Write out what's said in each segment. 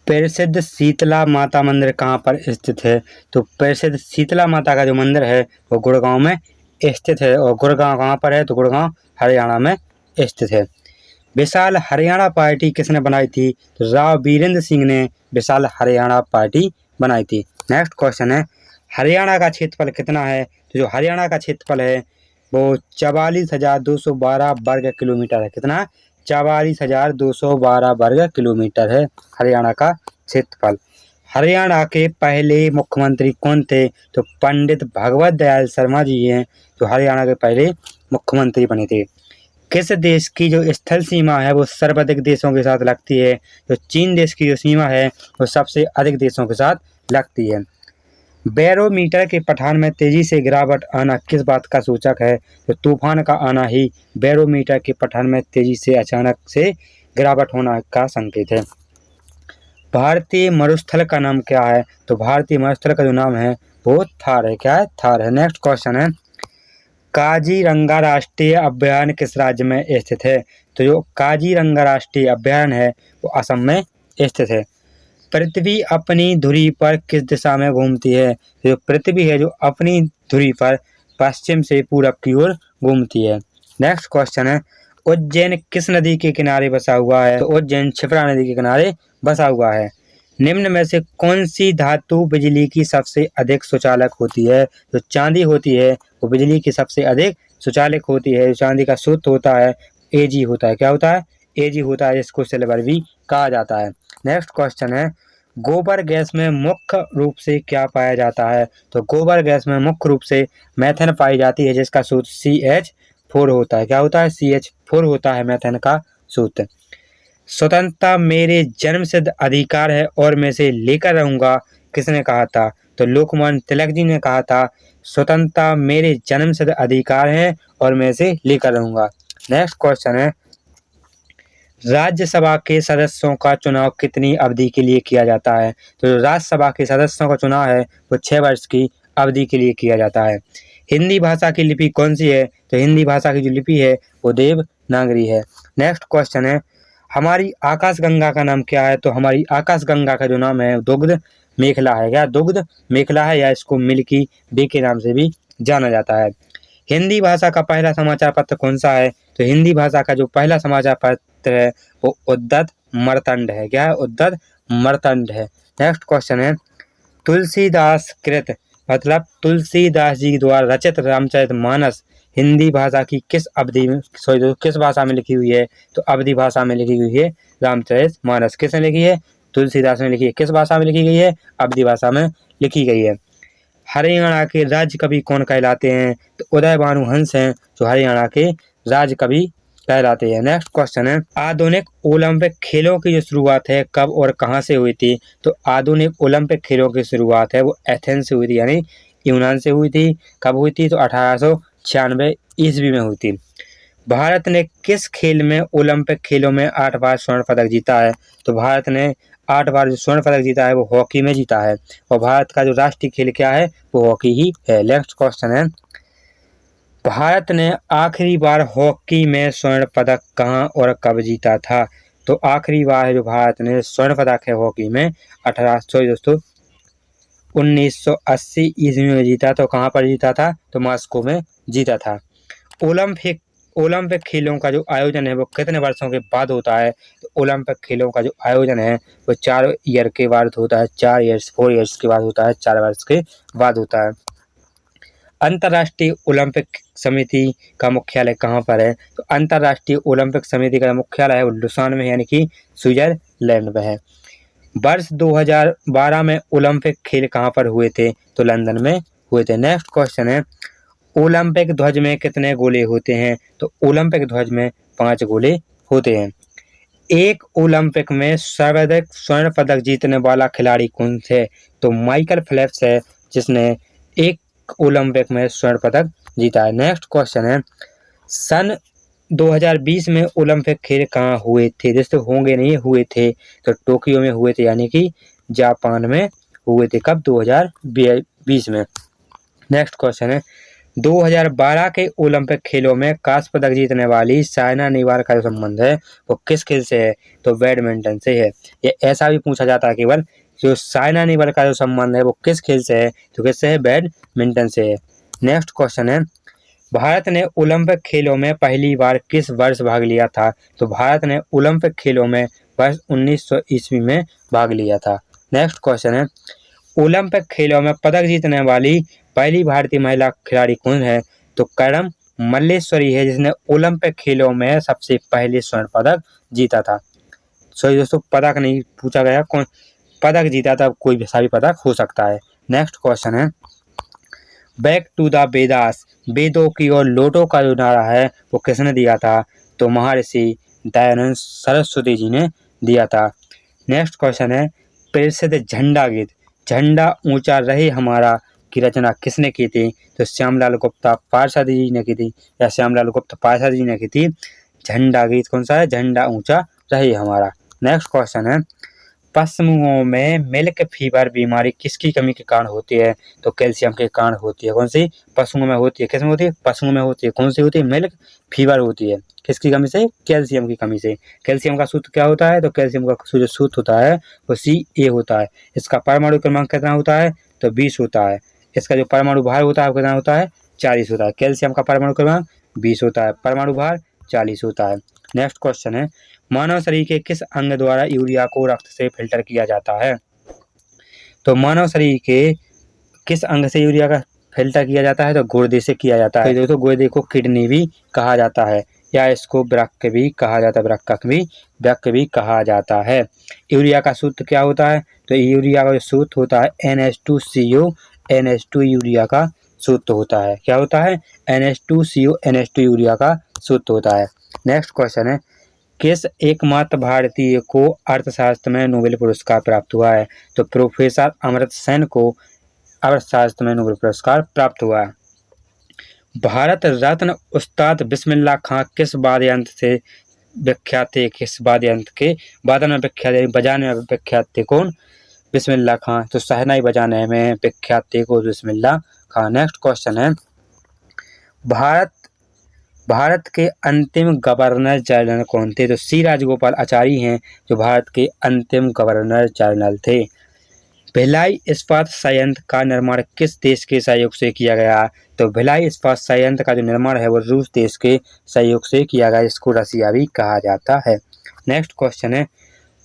प्रसिद्ध शीतला माता मंदिर कहाँ पर स्थित है? तो प्रसिद्ध शीतला माता का जो मंदिर है वो गुड़गांव में स्थित है। और गुड़गांव कहाँ पर है? तो गुड़गांव हरियाणा में स्थित है। विशाल हरियाणा पार्टी किसने बनाई थी? तो राव वीरेंद्र सिंह ने विशाल हरियाणा पार्टी बनाई थी। नेक्स्ट क्वेश्चन है, हरियाणा का क्षेत्रफल कितना है? तो जो हरियाणा का क्षेत्रफल है वो 44,212 वर्ग किलोमीटर है। कितना? 44,212 वर्ग किलोमीटर है हरियाणा का क्षेत्रफल। हरियाणा के पहले मुख्यमंत्री कौन थे? तो पंडित भगवत दयाल शर्मा जी हैं जो हरियाणा के पहले मुख्यमंत्री बने थे। किस देश की जो स्थल सीमा है वो सर्वाधिक देशों के साथ लगती है? तो चीन देश की जो सीमा है वो सबसे अधिक देशों के साथ लगती है। बैरोमीटर के पठान में तेजी से गिरावट आना किस बात का सूचक है? तो तूफान का आना ही बैरोमीटर के पठान में तेजी से अचानक से गिरावट होना का संकेत है। भारतीय मरुस्थल का नाम क्या है? तो भारतीय मरुस्थल का जो नाम है वो थार है। क्या है? थार है। नेक्स्ट क्वेश्चन है, काजीरंगा राष्ट्रीय अभयारण्य किस राज्य में स्थित है? तो जो काजीरंगा राष्ट्रीय अभयारण्य है वो असम में स्थित है। पृथ्वी अपनी धुरी पर किस दिशा में घूमती है? जो पृथ्वी है जो अपनी धुरी पर पश्चिम से पूरब की ओर घूमती है। नेक्स्ट क्वेश्चन है, उज्जैन किस नदी के किनारे बसा हुआ है? तो उज्जैन क्षिप्रा नदी के किनारे बसा हुआ है। निम्न में से कौन सी धातु बिजली की सबसे अधिक सुचालक होती है? जो चांदी होती है वो बिजली की सबसे अधिक सुचालक होती है। चांदी का सूत्र होता है Ag होता है। क्या होता है? Ag होता है, जिसको सिल्वर भी कहा जाता है। नेक्स्ट क्वेश्चन है, गोबर गैस में मुख्य रूप से क्या पाया जाता है? तो गोबर गैस में मुख्य रूप से मेथेन पाई जाती है, जिसका सूत्र CH4 होता है। क्या होता है? CH4 होता है मेथेन का सूत्र। स्वतंत्रता मेरे जन्मसिद्ध अधिकार है और मैं इसे लेकर रहूंगा किसने कहा था? तो लोकमान्य तिलक जी ने कहा था स्वतंत्रता मेरे जन्मसिद्ध अधिकार है और मैं इसे लेकर रहूंगा। नेक्स्ट क्वेश्चन है, राज्यसभा के सदस्यों का चुनाव कितनी अवधि के लिए किया जाता है? तो राज्यसभा के सदस्यों का चुनाव है वो 6 वर्ष की अवधि के लिए किया जाता है। हिंदी भाषा की लिपि कौन सी है? तो हिंदी भाषा की जो लिपि है वो देवनागरी है। नेक्स्ट क्वेश्चन है, हमारी आकाशगंगा का नाम क्या है? तो हमारी आकाशगंगा का जो नाम है दुग्ध मेखला है। क्या? दुग्ध मेखला है, या इसको मिल्की वे के नाम से भी जाना जाता है। हिंदी भाषा का पहला समाचार पत्र कौन सा है? तो हिंदी भाषा का जो पहला समाचार पत्र है वो उद्दत मर्तंड है। क्या है? उद्दत मर्तंड है। नेक्स्ट क्वेश्चन है, तुलसीदास कृत मतलब तुलसीदास जी द्वारा रचित रामचरितमानस हिंदी भाषा की किस अवधि में किस भाषा में लिखी हुई है? तो अवधि भाषा में लिखी हुई है रामचरितमानस। किसने लिखी है? तुलसीदास ने लिखी है। किस भाषा में लिखी गई है? अवधि भाषा में लिखी गई है। हरियाणा के राज्य कवि कौन कहलाते हैं? तो उदय भानु हंस हैं जो हरियाणा के राज्य कवि कहलाते हैं। नेक्स्ट क्वेश्चन है, आधुनिक ओलंपिक खेलों की जो शुरुआत है कब और कहां से हुई थी? तो आधुनिक ओलंपिक खेलों की शुरुआत है वो एथेंस से हुई थी, यानी यूनान से हुई थी। कब हुई थी? तो 1896 ईस्वी में हुई थी। भारत ने किस खेल में ओलंपिक खेलों में 8 बार स्वर्ण पदक जीता है? तो भारत ने 8 बार जो स्वर्ण पदक जीता है वो हॉकी में जीता है। और भारत का जो राष्ट्रीय खेल क्या है? वो हॉकी ही है। नेक्स्ट क्वेश्चन है, भारत ने आखिरी बार हॉकी में स्वर्ण पदक कहां और कब जीता था? तो आखिरी बार जो भारत ने स्वर्ण पदक है हॉकी में 1980 ईस्वी में जीता। तो कहां पर जीता था? तो मॉस्को में जीता था। ओलंपिक खेलों का जो आयोजन है वो कितने वर्षों के बाद होता है? तो ओलंपिक खेलों का जो आयोजन है वो 4 ईयर के बाद होता है। 4 ईयर्स के बाद होता है। 4 वर्ष के बाद होता है। अंतर्राष्ट्रीय ओलंपिक समिति का मुख्यालय कहाँ पर है? तो अंतर्राष्ट्रीय ओलंपिक समिति का मुख्यालय है वो लुसान में, यानी कि स्विट्जरलैंड में है। वर्ष 2012 में ओलंपिक खेल कहाँ पर हुए थे? तो लंदन में हुए थे। नेक्स्ट क्वेश्चन है, ओलंपिक ध्वज में कितने गोले होते हैं? तो ओलंपिक ध्वज में 5 गोले होते हैं। एक ओलंपिक में सर्वाधिक स्वर्ण पदक जीतने वाला खिलाड़ी कौन है? तो माइकल फेल्प्स है जिसने एक ओलंपिक में स्वर्ण पदक जीता है। नेक्स्ट क्वेश्चन है, सन 2020 में ओलंपिक खेल कहाँ हुए थे? जैसे होंगे नहीं, हुए थे तो टोक्यो में हुए थे, यानी कि जापान में हुए थे। कब? 2020 में। नेक्स्ट क्वेश्चन है, 2012 के ओलंपिक खेलों में कांस्य पदक जीतने वाली साइना नेहवाल का जो संबंध है वो किस खेल से है? तो बैडमिंटन से है। ये ऐसा भी पूछा जाता है केवल, जो साइना नेहवाल का जो संबंध है वो किस खेल से है? तो किससे है? बैडमिंटन से है। नेक्स्ट क्वेश्चन है, भारत ने ओलंपिक खेलों में पहली बार किस वर्ष भाग लिया था? तो भारत ने ओलंपिक खेलों में वर्ष 1900 ईस्वी में भाग लिया था। नेक्स्ट क्वेश्चन है, ओलंपिक खेलों में पदक जीतने वाली पहली भारतीय महिला खिलाड़ी कौन है? तो करम मल्लेश्वरी है, जिसने ओलंपिक खेलों में सबसे पहले स्वर्ण पदक जीता था। सॉरी दोस्तों, पदक नहीं पूछा गया, कौन पदक जीता था, कोई भी सा भी पदक हो सकता है। नेक्स्ट क्वेश्चन है, बैक टू द वेदास, वेदों की ओर लौटो का जो नारा है वो किसने दिया था? तो महर्षि दयानंद सरस्वती जी ने दिया था। नेक्स्ट क्वेश्चन है, प्रसिद्ध झंडा गीत झंडा ऊंचा रहे हमारा की रचना किसने की थी? तो श्यामलाल गुप्ता पार्षद जी ने की थी, या श्यामलाल गुप्ता पार्षद जी ने की थी। झंडा गीत कौन सा है? झंडा ऊंचा रहे हमारा। नेक्स्ट क्वेश्चन है, पशुओं में मिल्क फीवर बीमारी किसकी कमी के कारण होती है? तो कैल्शियम के कारण होती है। कौन सी? पशुओं में होती है। किसमें होती है? पशुओं में होती है। कौन सी होती है? मिल्क फीवर होती है। किसकी कमी से? कैल्शियम की कमी से। कैल्शियम का सूत्र क्या होता है? तो कैल्शियम का जो सूत्र होता है वो Ca होता है। इसका परमाणु क्रमांक कितना होता है? तो 20 होता है। इसका जो परमाणु भार होता है कितना होता है? 40 होता है। कैल्शियम का परमाणु क्रमांक 20 होता है, परमाणु भार 40 होता है। नेक्स्ट क्वेश्चन है, मानव शरीर के किस अंग द्वारा यूरिया को रक्त से फिल्टर किया जाता है? तो मानव शरीर के किस अंग से यूरिया का फिल्टर किया जाता है? तो गुर्दे से किया जाता है। तो गुर्दे को किडनी भी कहा जाता है, या इसको वृक्क भी कहा जाता है, वृक्क भी कहा जाता है। यूरिया का सूत्र क्या होता है? तो यूरिया का सूत्र होता है NH2CO NH2 यूरिया का सूत्र होता है। क्या होता है? NH2CO NH2 यूरिया का सूत्र होता है। नेक्स्ट क्वेश्चन है, किस एकमात्र भारतीय को अर्थशास्त्र में नोबेल पुरस्कार प्राप्त हुआ है? तो प्रोफेसर अमर्त्य सेन को अर्थशास्त्र में नोबेल पुरस्कार प्राप्त हुआ है। भारत रत्न उस्ताद बिस्मिल्लाह खां किस वाद्य यंत्र से विख्यात थे? किस वाद्य यंत्र के वादन में विख्यात थे? बजाने में विख्यात थे कौन? बिस्मिल्लाह खां। तो शहनाई बजाने में विख्यात थे कौन? बिस्मिल्लाह खां। नेक्स्ट क्वेश्चन है, भारत के अंतिम गवर्नर जनरल कौन थे? तो C राजगोपाल आचार्य हैं जो भारत के अंतिम गवर्नर जनरल थे। भिलाई इस्पात संयंत्र का निर्माण किस देश के सहयोग से किया गया? तो भिलाई इस्पात संयंत्र का जो निर्माण है वो रूस देश के सहयोग से किया गया, जिसको रसिया भी कहा जाता है। नेक्स्ट क्वेश्चन है,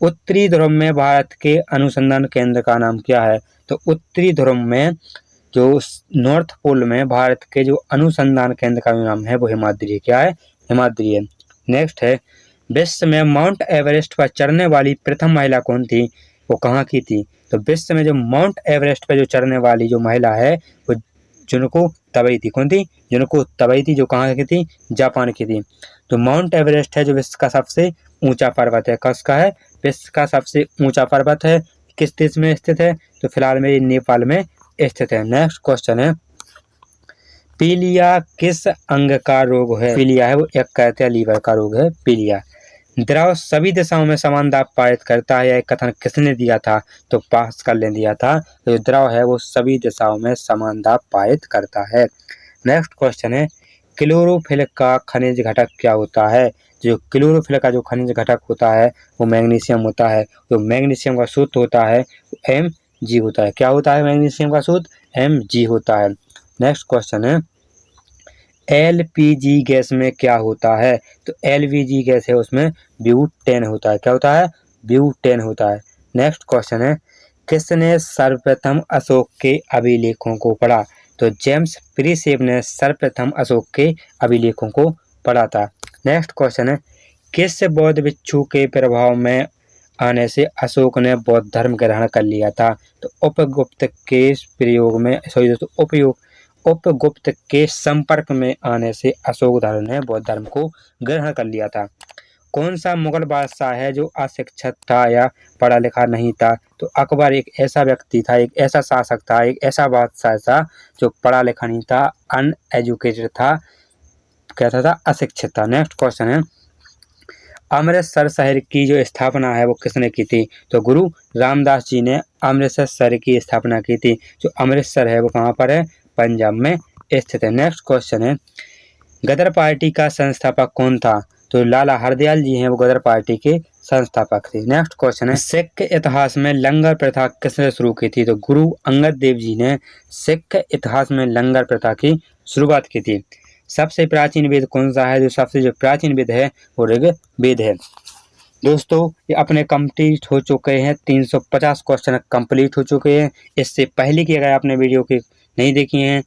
उत्तरी ध्रुव में भारत के अनुसंधान केंद्र का नाम क्या है? तो उत्तरी ध्रुव में जो नॉर्थ पोल में भारत के जो अनुसंधान केंद्र का नाम है वो हिमाद्री। क्या है? हिमाद्री है। नेक्स्ट है, विश्व में माउंट एवरेस्ट पर चढ़ने वाली प्रथम महिला कौन थी? वो कहाँ की थी? तो विश्व में जो माउंट एवरेस्ट पर जो चढ़ने वाली जो महिला है वो जुनको तबई थी। कौन थी? जुनको तबई थी, जो कहाँ की थी? जापान की थी। तो माउंट एवरेस्ट है जो विश्व का सबसे ऊंचा पर्वत है। किसका है? विश्व का सबसे ऊंचा पर्वत है। किस देश में स्थित है? तो फिलहाल में नेपाल में स्थित है। नेक्स्ट क्वेश्चन है, पीलिया किस अंग का रोग है? पीलिया है वो एक कहते हैं लीवर का रोग है पीलिया। द्रव सभी दिशाओं में समान दाब पारित करता है, यह कथन किसने दिया था? तो पास्कल ने दिया था। तो द्रव है वो सभी दिशाओं में समान दाब पारित करता है। नेक्स्ट क्वेश्चन है, क्लोरोफिल का खनिज घटक क्या होता है? जो क्लोरोफिल का जो खनिज घटक होता है वो मैग्नीशियम होता है। तो मैग्नीशियम का सूत्र होता है Mg होता है। क्या होता है मैग्नीशियम का सूत्र? Mg होता है। नेक्स्ट क्वेश्चन है, LPG गैस में क्या होता है? तो LPG गैस है उसमें ब्यूटेन होता है। क्या होता है? ब्यूटेन होता है। नेक्स्ट क्वेश्चन है, किसने सर्वप्रथम अशोक के अभिलेखों को पढ़ा? तो जेम्स प्रीसेप ने सर्वप्रथम अशोक के अभिलेखों को पढ़ा था। नेक्स्ट क्वेश्चन है, किस बौद्ध भिक्षु के प्रभाव में आने से अशोक ने बौद्ध धर्म ग्रहण कर लिया था? तो उपगुप्त के प्रयोग में उपगुप्त के संपर्क में आने से अशोक धर्म ने बौद्ध धर्म को ग्रहण कर लिया था। कौन सा मुगल बादशाह है जो अशिक्षित था या पढ़ा लिखा नहीं था? तो अकबर एक ऐसा व्यक्ति था, एक ऐसा शासक था, एक ऐसा बादशाह था जो पढ़ा लिखा नहीं था, अनएजुकेटेड था, कहता था अशिक्षित था। नेक्स्ट क्वेश्चन है, अमृतसर शहर की जो स्थापना है वो किसने की थी? तो गुरु रामदास जी ने अमृतसर शहर की स्थापना की थी। जो अमृतसर है वो कहाँ पर है? पंजाब में स्थित है। नेक्स्ट क्वेश्चन है, गदर पार्टी का संस्थापक कौन था? तो लाला हरदयाल जी हैं, वो गदर पार्टी के संस्थापक थे। नेक्स्ट क्वेश्चन है, सिख इतिहास में लंगर प्रथा किसने शुरू की थी? तो गुरु अंगद देव जी ने सिख इतिहास में लंगर प्रथा की शुरुआत की थी। सबसे प्राचीन वेद कौन सा है? जो प्राचीन वेद है वो ऋग्वेद है। दोस्तों ये अपने कंप्लीट हो चुके हैं, 350 क्वेश्चन कंप्लीट हो चुके हैं। इससे पहले की अगर आपने वीडियो के नहीं देखी हैं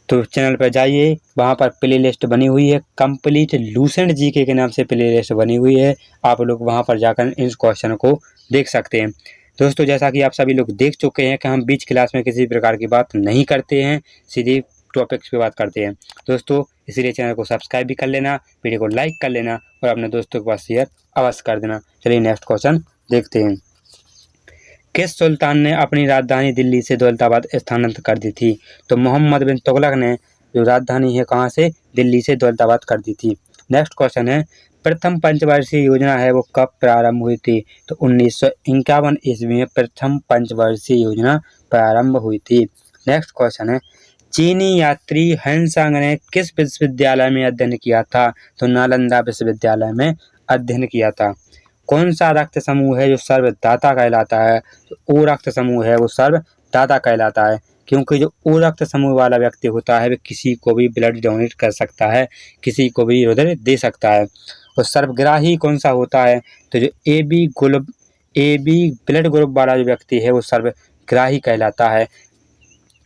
तो चैनल पर जाइए, वहाँ पर प्ले लिस्ट बनी हुई है, कंप्लीट लूसेंट जीके के नाम से प्ले लिस्ट बनी हुई है। आप लोग वहाँ पर जाकर इन क्वेश्चन को देख सकते हैं। दोस्तों जैसा कि आप सभी लोग देख चुके हैं कि हम बीच क्लास में किसी प्रकार की बात नहीं करते हैं, सीधी टॉपिक्स पे बात करते हैं। दोस्तों इसीलिए चैनल को सब्सक्राइब भी कर लेना, वीडियो को लाइक कर लेना और अपने दोस्तों के पास शेयर अवश्य कर देना। चलिए नेक्स्ट क्वेश्चन देखते हैं। किस सुल्तान ने अपनी राजधानी दिल्ली से दौलताबाद स्थानांतरित कर दी थी? तो मोहम्मद बिन तुगलक ने जो राजधानी है कहाँ से? दिल्ली से दौलताबाद कर दी थी। नेक्स्ट क्वेश्चन है, प्रथम पंचवर्षीय योजना है वो कब प्रारंभ हुई थी? तो 1951 ईस्वी में प्रथम पंचवर्षीय योजना प्रारंभ हुई थी। नेक्स्ट क्वेश्चन है, चीनी यात्री हेनसांग ने किस विश्वविद्यालय में अध्ययन किया था? तो नालंदा विश्वविद्यालय में अध्ययन किया था। कौन सा रक्त समूह है जो सर्वदाता कहलाता है? तो ओ रक्त समूह है वो सर्वदाता कहलाता है, क्योंकि जो ओ रक्त समूह वाला व्यक्ति होता है वह किसी को भी ब्लड डोनेट कर सकता है, किसी को भी हृदय दे सकता है। और सर्वग्राही कौन सा होता है? तो जो ए बी ब्लड ग्रुप वाला जो व्यक्ति है वो सर्वग्राही कहलाता है,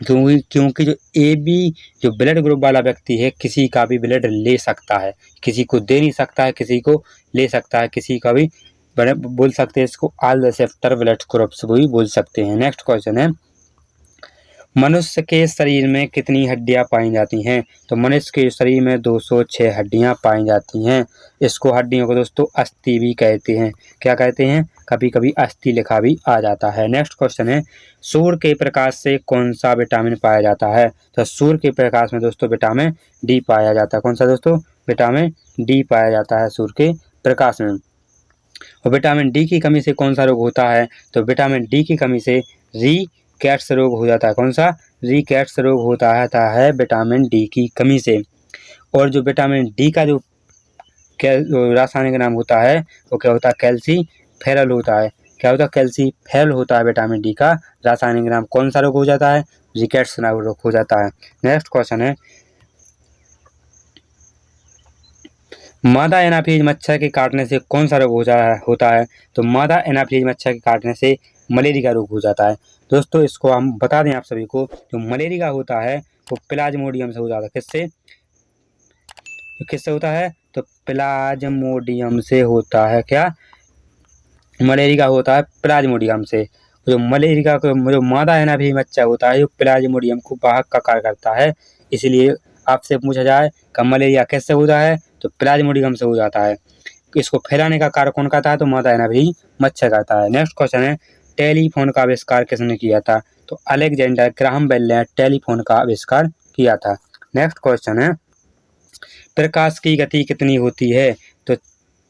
क्योंकि जो ए बी जो ब्लड ग्रुप वाला व्यक्ति है किसी का भी ब्लड ले सकता है, किसी को दे नहीं सकता है, किसी को ले सकता है, किसी का भी बोल सकते हैं इसको ऑल रिसेप्टर ब्लड ग्रुप्स को भी बोल सकते हैं। नेक्स्ट क्वेश्चन है, मनुष्य के शरीर में कितनी हड्डियां पाई जाती हैं? तो मनुष्य के शरीर में 206 हड्डियां पाई जाती हैं। इसको हड्डियों को दोस्तों अस्थि भी कहते हैं। क्या कहते हैं? कभी कभी अस्थि लिखा भी आ जाता है। नेक्स्ट क्वेश्चन है, सूर्य के प्रकाश से कौन सा विटामिन पाया जाता है? तो सूर्य के प्रकाश में दोस्तों विटामिन डी पाया जाता है। कौन सा दोस्तों? विटामिन डी पाया जाता है सूर्य के प्रकाश में। और विटामिन डी की कमी से कौन सा रोग होता है? तो विटामिन डी की कमी से रिकेट्स रोग हो जाता है। कौन सा? रिकेट्स रोग होता है विटामिन डी की कमी से। और जो विटामिन डी का जो रासायनिक नाम होता है वो क्या होता है? कैल्सीफेरल होता है। क्या होता है? कैल्सीफेरल होता है विटामिन डी का रासायनिक नाम। कौन सा रोग हो जाता है? रिकेट्स रोग हो जाता है। नेक्स्ट क्वेश्चन है, मादा एनाफिलीज मच्छर के काटने से कौन सा रोग होता है? तो मादा एनाफिलीज मच्छर के काटने से मलेरिया का रोग हो जाता है। दोस्तों इसको हम बता दें आप सभी को, जो मलेरिया होता है वो प्लाज्मोडियम से हो जाता है। किससे होता है? तो प्लाज्मोडियम से होता है। क्या? मलेरिया होता है प्लाज्मोडियम से। जो मलेरिया का जो मादा एनाफिलीज मच्छर होता है वो प्लाज्मोडियम को वाहक का कार्य करता है। इसलिए आपसे पूछा जाए कि मलेरिया कैसे होता है? तो प्लाज्मोडियम से हो जाता है। इसको फैलाने का कार्य कौन करता है? तो मादा एनाफिलीज मच्छर करता है। नेक्स्ट क्वेश्चन है, टेलीफोन का आविष्कार किसने किया था? तो अलेक्जेंडर ग्राहम बेल ने टेलीफोन का आविष्कार किया था। नेक्स्ट क्वेश्चन है, प्रकाश की गति कितनी होती है? तो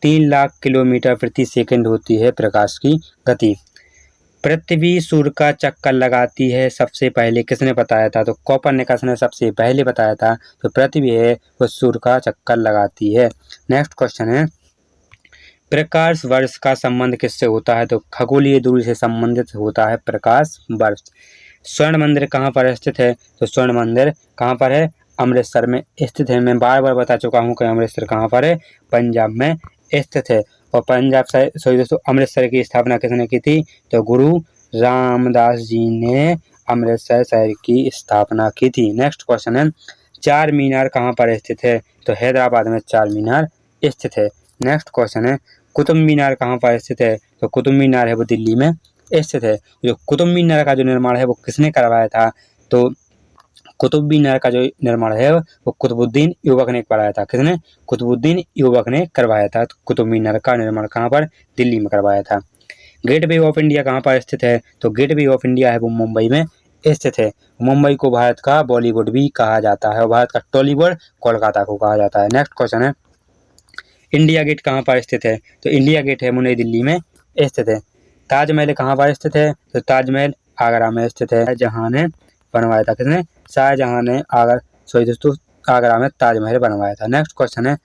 3 लाख किलोमीटर प्रति सेकंड होती है प्रकाश की गति। पृथ्वी सूर्य का चक्कर लगाती है सबसे पहले किसने बताया था? तो कोपरनिकस ने सबसे पहले बताया था। तो पृथ्वी है वो सूर्य का चक्कर लगाती है। नेक्स्ट क्वेश्चन है, प्रकाश वर्ष का संबंध किससे होता है? तो खगोलीय दूरी से संबंधित होता है प्रकाश वर्ष। स्वर्ण मंदिर कहाँ पर स्थित है? तो स्वर्ण मंदिर कहाँ पर है? अमृतसर में स्थित है। मैं बार बार बता चुका हूँ कि अमृतसर कहाँ पर है? पंजाब में स्थित है। और पंजाब सॉरी दोस्तों, अमृतसर की स्थापना किसने की थी? तो गुरु रामदास जी ने अमृतसर शहर की स्थापना की थी। नेक्स्ट क्वेश्चन है, चार मीनार कहाँ पर स्थित है? तो हैदराबाद में चार मीनार स्थित है। नेक्स्ट क्वेश्चन है, कुतुब मीनार कहाँ पर स्थित है? तो कुतुब मीनार है वो दिल्ली में स्थित है। जो कुतुब मीनार का जो निर्माण है वो किसने करवाया था? तो कुतुब मीनार का जो निर्माण है वो कुतुबुद्दीन ऐबक ने करवाया था। किसने? कुतुबुद्दीन ऐबक ने करवाया था। तो कुतुब मीनार का निर्माण कहाँ पर? दिल्ली में करवाया था। गेटवे ऑफ इंडिया कहाँ पर स्थित है? तो गेटवे ऑफ इंडिया है वो मुंबई में स्थित है। मुंबई को भारत का बॉलीवुड भी कहा जाता है और भारत का टॉलीवुड कोलकाता को कहा जाता है। नेक्स्ट क्वेश्चन है, इंडिया गेट कहाँ पर स्थित है? तो इंडिया गेट है वो नई दिल्ली में स्थित है। ताजमहल कहाँ पर स्थित है? तो ताजमहल आगरा में स्थित है। शाहजहां ने बनवाया था, किसने? शाहजहां ने आगरा में ताजमहल बनवाया था। नेक्स्ट क्वेश्चन है,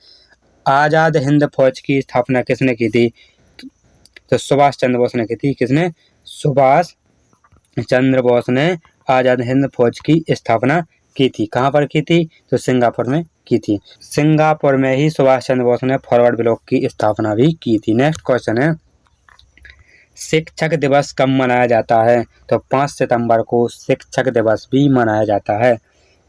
आजाद हिंद फौज की स्थापना किसने की थी? तो सुभाष चंद्र बोस ने की थी। किसने? सुभाष चंद्र बोस ने आजाद हिंद फौज की स्थापना की थी। कहाँ पर की थी? तो सिंगापुर में की थी। सिंगापुर में ही सुभाष चंद्र बोस ने फॉरवर्ड ब्लॉक की स्थापना भी की थी। नेक्स्ट क्वेश्चन है, शिक्षक दिवस कब मनाया जाता है? तो 5 सितंबर को शिक्षक दिवस भी मनाया जाता है।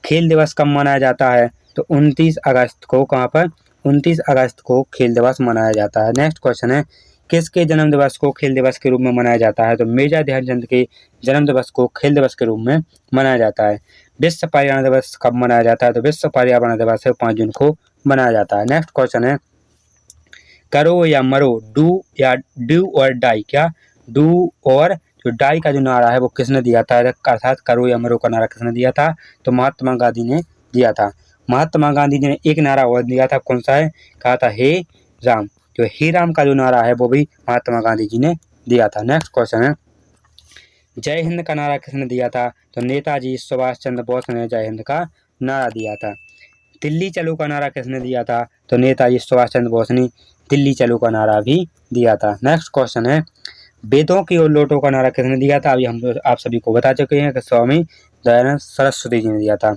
खेल दिवस कब मनाया जाता है? तो 29 अगस्त को। कहाँ पर? 29 अगस्त को खेल दिवस मनाया जाता है। नेक्स्ट क्वेश्चन है, किसके जन्म दिवस को खेल दिवस के रूप में मनाया जाता है? तो मेजर ध्यानचंद के जन्म दिवस को खेल दिवस के रूप में मनाया जाता है। विश्व पर्यावरण दिवस कब मनाया जाता है? तो विश्व पर्यावरण दिवस 5 जून को मनाया जाता है। नेक्स्ट क्वेश्चन है, करो या मरो, डू और डाई, क्या डू और जो डाई का जो नारा है वो किसने दिया था? अर्थात करो या मरो का नारा किसने दिया था? तो महात्मा गांधी ने दिया था। महात्मा गांधी जी ने एक नारा और दिया था, कौन सा है? कहा था हे राम। जो हे राम का जो नारा है वो भी महात्मा गांधी जी ने दिया था। नेक्स्ट क्वेश्चन है, जय हिंद का नारा किसने दिया था? तो नेताजी सुभाष चंद्र बोस ने जय हिंद का नारा दिया था। दिल्ली चलो का नारा किसने दिया था? तो नेताजी सुभाष चंद्र बोस ने दिल्ली चलो का नारा भी दिया था। नेक्स्ट क्वेश्चन है, वेदों की ओर लौटो का नारा किसने दिया था? अभी हम आप सभी को बता चुके हैं कि स्वामी दयानंद सरस्वती जी ने दिया था।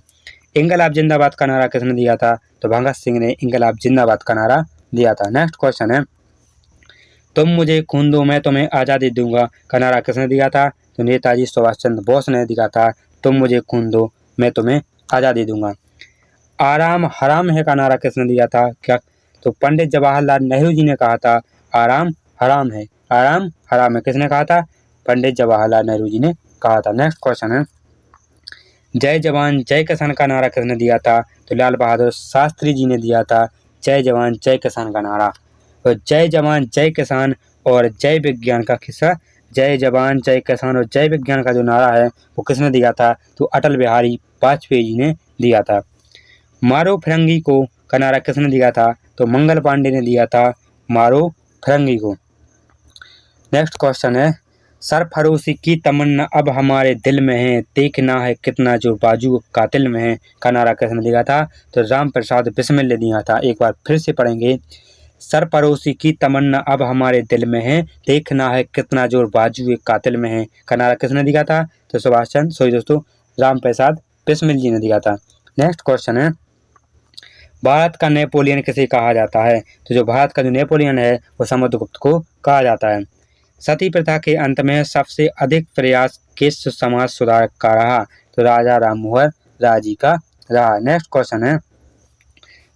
इंकलाब जिंदाबाद का नारा किसने दिया था? तो भगत सिंह ने इंकलाब जिंदाबाद का नारा दिया था। नेक्स्ट क्वेश्चन है, तुम मुझे खून दो मैं तुम्हें आज़ादी दूंगा का नारा किसने दिया था? तो नेताजी सुभाष चंद्र बोस ने दिया था। तुम मुझे खून दो मैं तुम्हें आज़ादी दूंगा। आराम हराम है का नारा किसने दिया था? क्या? तो पंडित जवाहरलाल नेहरू जी ने कहा था आराम हराम है। आराम हराम है किसने कहा था? पंडित जवाहरलाल नेहरू जी ने कहा था। नेक्स्ट क्वेश्चन है, जय जवान जय किसान का नारा किसने दिया था? तो लाल बहादुर शास्त्री जी ने दिया था जय जवान जय किसान का नारा। तो जय जवान जय किसान और जय विज्ञान का किस्सा, जय जवान जय किसान और जय विज्ञान का जो नारा है वो किसने दिया था? तो अटल बिहारी वाजपेयी जी ने दिया था। मारो फिरंगी को का नारा किसने दिया था? तो मंगल पांडे ने दिया था मारो फिरंगी को। नेक्स्ट क्वेश्चन है, सरफरोशी की तमन्ना अब हमारे दिल में है, देखना है कितना जो बाजू कातिल में है का नारा किसने दिया था? तो राम प्रसाद बिस्मिल ने दिया था। एक बार फिर से पढ़ेंगे, सरफरोशी की तमन्ना अब हमारे दिल में है, देखना है कितना जोर बाजू कातिल में है का नारा किसने दिया था? तो राम प्रसाद बिस्मिल जी ने दिया था। नेक्स्ट क्वेश्चन है, भारत का नेपोलियन किसे कहा जाता है? तो जो भारत का जो नेपोलियन है वो समुद्रगुप्त को कहा जाता है। सती प्रथा के अंत में सबसे अधिक प्रयास किस समाज सुधारक का रहा? तो राजा राममोहन राय जी का रहा। नेक्स्ट क्वेश्चन है,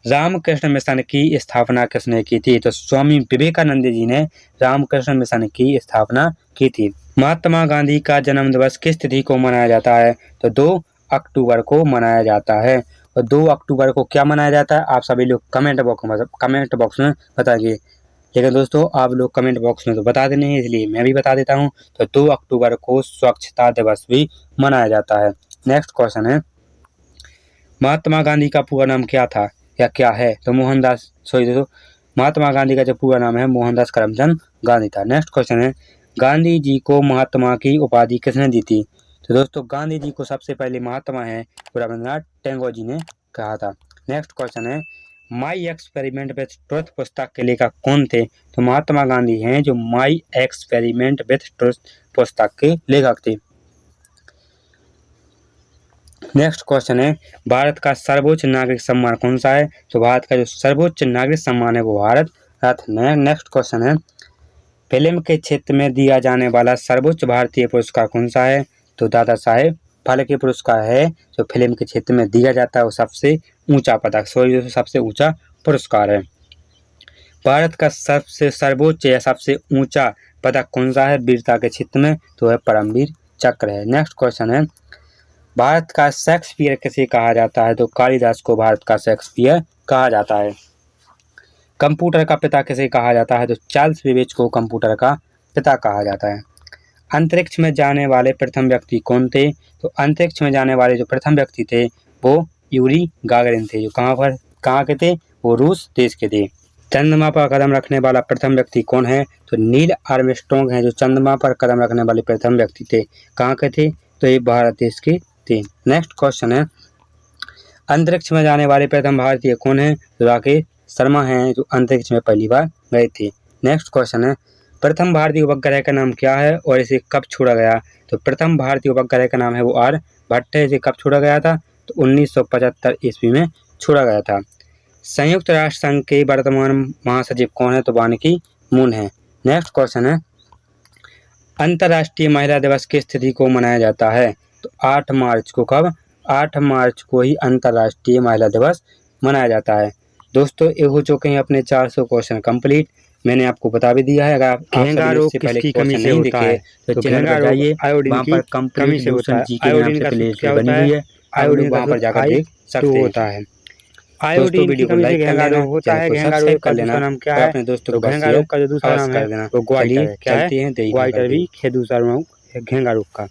रामकृष्ण मिशन की स्थापना किसने की थी? तो स्वामी विवेकानंद जी ने रामकृष्ण मिशन की स्थापना की थी। महात्मा गांधी का जन्म दिवस किस तिथि को मनाया जाता है? तो 2 अक्टूबर को मनाया जाता है। और 2 अक्टूबर को क्या मनाया जाता है? आप सभी लोग कमेंट बॉक्स में बताइए। लेकिन दोस्तों आप लोग कमेंट बॉक्स में तो बता देने हैं, इसलिए मैं भी बता देता हूँ। तो 2 अक्टूबर को स्वच्छता दिवस भी मनाया जाता है। नेक्स्ट क्वेश्चन है, महात्मा गांधी का पूरा नाम क्या था या क्या है? तो महात्मा गांधी का जो पूरा नाम है मोहनदास करमचंद गांधी था। नेक्स्ट क्वेश्चन है, गांधी जी को महात्मा की उपाधि किसने दी थी? तो दोस्तों गांधी जी को सबसे पहले महात्मा है रविंद्रनाथ टैगोर जी ने कहा था। नेक्स्ट क्वेश्चन है, माई एक्सपेरिमेंट विथ ट्रुथ पुस्तक के लेखक कौन थे? तो महात्मा गांधी हैं जो माई एक्सपेरिमेंट विथ ट्रुथ पुस्तक के लेखक थे। नेक्स्ट क्वेश्चन है, भारत का सर्वोच्च नागरिक सम्मान कौन सा है? तो भारत का जो सर्वोच्च नागरिक सम्मान है वो भारत रत्न है। नेक्स्ट क्वेश्चन है, फिल्म के क्षेत्र में दिया जाने वाला सर्वोच्च भारतीय पुरस्कार कौन सा है? तो दादा साहेब फाल्के पुरस्कार है जो फिल्म के क्षेत्र में दिया जाता है वो सबसे ऊंचा पदक सबसे ऊंचा पुरस्कार है। भारत का सबसे सर्वोच्च या सबसे ऊंचा पदक कौन सा है वीरता के क्षेत्र में? तो है परमवीर चक्र है। नेक्स्ट क्वेश्चन है, भारत का शेक्सपियर किसे कहा जाता है? तो कालिदास को भारत का शेक्सपियर कहा जाता है। कंप्यूटर का पिता किसे कहा जाता है? तो चार्ल्स बेबेज को कंप्यूटर का पिता कहा जाता है। अंतरिक्ष में जाने वाले प्रथम व्यक्ति कौन थे? तो अंतरिक्ष में जाने वाले जो प्रथम व्यक्ति थे वो यूरी गागरिन थे, जो कहाँ के थे? वो रूस देश के थे। चंद्रमा पर कदम रखने वाला प्रथम व्यक्ति कौन है? तो नील आर्मस्ट्रॉन्ग हैं जो चंद्रमा पर कदम रखने वाले प्रथम व्यक्ति थे। कहाँ के थे? तो ये भारत देश के थे। नेक्स्ट क्वेश्चन है, अंतरिक्ष में जाने वाले प्रथम भारतीय कौन है? तो राकेश शर्मा हैं जो अंतरिक्ष में पहली बार गए थे। नेक्स्ट क्वेश्चन है, प्रथम भारतीय उपग्रह का नाम क्या है और इसे कब छोड़ा गया? तो प्रथम भारतीय उपग्रह का नाम है वो आर्यभट्ट है। इसे कब छोड़ा गया था? तो 1975 ईस्वी में छोड़ा गया था। संयुक्त राष्ट्र संघ के वर्तमान महासचिव कौन है? तो बान की मून है। नेक्स्ट क्वेश्चन है, अंतर्राष्ट्रीय महिला दिवस किस तिथि को मनाया जाता है? तो 8 मार्च को। कब? 8 मार्च को ही अंतर्राष्ट्रीय महिला दिवस मनाया जाता है। दोस्तों ये हो चुके हैं अपने 400 क्वेश्चन कंप्लीट। मैंने आपको बता भी दिया है। अगर आप घेंगा रोग किसकी कमी से होता है? तो चैनल पर जाइए, वहाँ पर कंप्लीट सॉल्यूशन जी के नाम से प्लेलिस्ट बनी हुई है। आयोडीन वहाँ पर जाकर देख सकते होता है। आयोडीन वीडियो को लाइक कर लेना, होता है। घेंगा रोग का दूसरा नाम क्या है? अपने दोस्तों को घेंगा रोग का जो दूसरा नाम है वो ग्वाइटर है। क्या है? ग्वाइटर भी है दूसरा नाम घेंगा रोग का।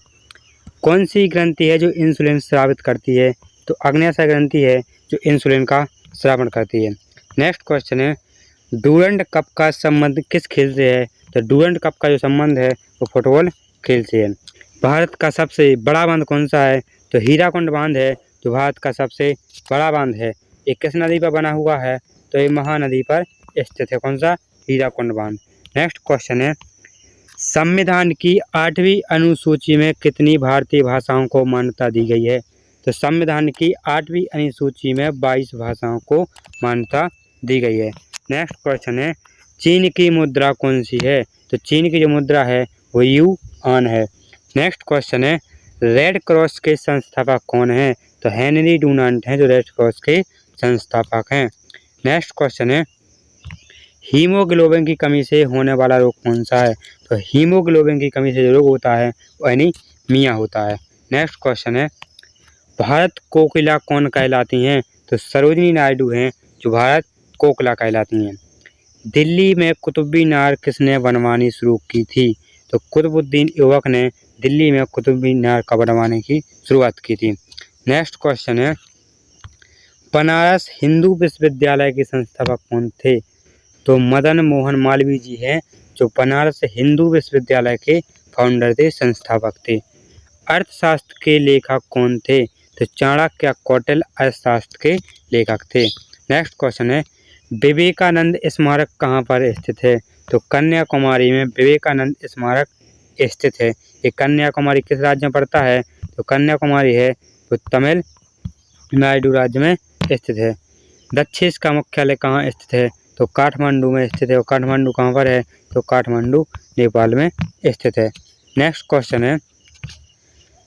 कौन सी ग्रंथि है जो इंसुलिन स्रावित करती है? तो अग्न्याशय ग्रंथि है जो इंसुलिन का स्रावण करती है। नेक्स्ट क्वेश्चन है, डूरंड कप का संबंध किस खेल से है? तो डूरंड कप का जो संबंध है वो फुटबॉल खेल से है। भारत का सबसे बड़ा बांध कौन सा है? तो हीराकुंड बांध है जो भारत का सबसे बड़ा बांध है। ये किस नदी पर बना हुआ है? तो ये महानदी पर स्थित है। कौन सा? हीराकुंड बांध। नेक्स्ट क्वेश्चन है, संविधान की 8वीं अनुसूची में कितनी भारतीय भाषाओं को मान्यता दी गई है? तो संविधान की 8वीं अनुसूची में 22 भाषाओं को मान्यता दी गई है। नेक्स्ट क्वेश्चन है, चीन की मुद्रा कौन सी है? तो चीन की जो मुद्रा है वो युआन है। नेक्स्ट क्वेश्चन है, रेड क्रॉस के संस्थापक कौन है? तो हेनरी डुनांट हैं जो रेड क्रॉस के संस्थापक हैं। नेक्स्ट क्वेश्चन है, हीमोग्लोबिन की कमी से होने वाला रोग कौन सा है? तो हीमोग्लोबिन की कमी से जो रोग होता है वो एनीमिया होता है। नेक्स्ट क्वेश्चन है, भारत कोकिला कौन कहलाती हैं? तो सरोजिनी नायडू हैं जो भारत कोकिला कहलाती हैं। दिल्ली में कुतुब मीनार किसने बनवानी शुरू की थी? तो कुतुबुद्दीन ऐबक ने दिल्ली में कुतुब मीनार का बनवाने की शुरुआत की थी। नेक्स्ट क्वेश्चन है, बनारस हिंदू विश्वविद्यालय के संस्थापक कौन थे? तो मदन मोहन मालवीय जी हैं जो बनारस हिंदू विश्वविद्यालय के फाउंडर थे, संस्थापक थे। अर्थशास्त्र के लेखक कौन थे? तो चाणक्य कौटिल्य अर्थशास्त्र के लेखक थे। नेक्स्ट क्वेश्चन है, विवेकानंद स्मारक कहाँ पर स्थित है? तो कन्याकुमारी में विवेकानंद स्मारक स्थित है। ये कन्याकुमारी किस राज्य में पड़ता है? तो कन्याकुमारी है तो तमिलनाडु राज्य में स्थित है। दक्षिण का मुख्यालय कहाँ स्थित है? तो काठमांडू में स्थित है। और काठमांडू कहाँ पर है? तो काठमांडू नेपाल में स्थित है। नेक्स्ट क्वेश्चन है,